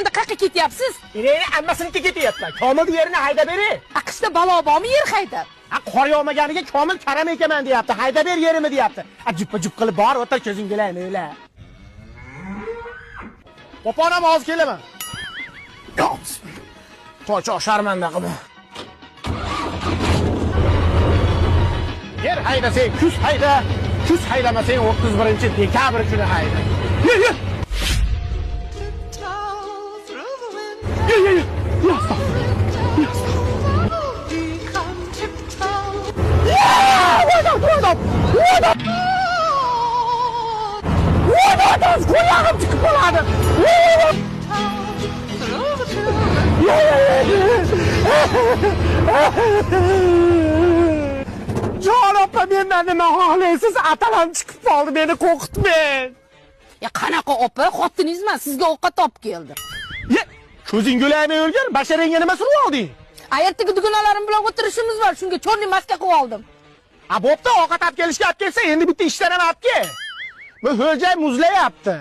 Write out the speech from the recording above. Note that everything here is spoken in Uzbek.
endi qayerga ketyapsiz? Meni ammasiniki ketyapman. Komil yerini haydab bering. Aqshda balo bormi yer haydab? Qor yog'maganiga Komil karam ekaman deyapti. Haydab ber yerimni deyapti. Juppa-jup qilib bor, o'tir ko'zing bilan o'yla. Qo'ponam hozir kelaman. To'cha sharmanda qilma. Yer haydasang, kuz hayda. Kuz haydamasang 31-dekabr kuni hayda. Yur. Kulağım çıkıp oladı. Can opa benden nima xohlaysiz? Atalam chiqib qoldi, meni qo'rqitmang. Ya qanaqa opa, xotiningizmi? Sizga ovqat olib keldi. Ko'zing go'lamay o'lgan, basharangga nima surib olding? Ertaga dugonalarim bilan o'tirishimiz bor, shunga cho'rni maska qilib oldim. Bo'pti, ovqat olib kelishga olib kelsa, endi bitta ishdan ham olib kel. Bu ho'jay muzlayapti.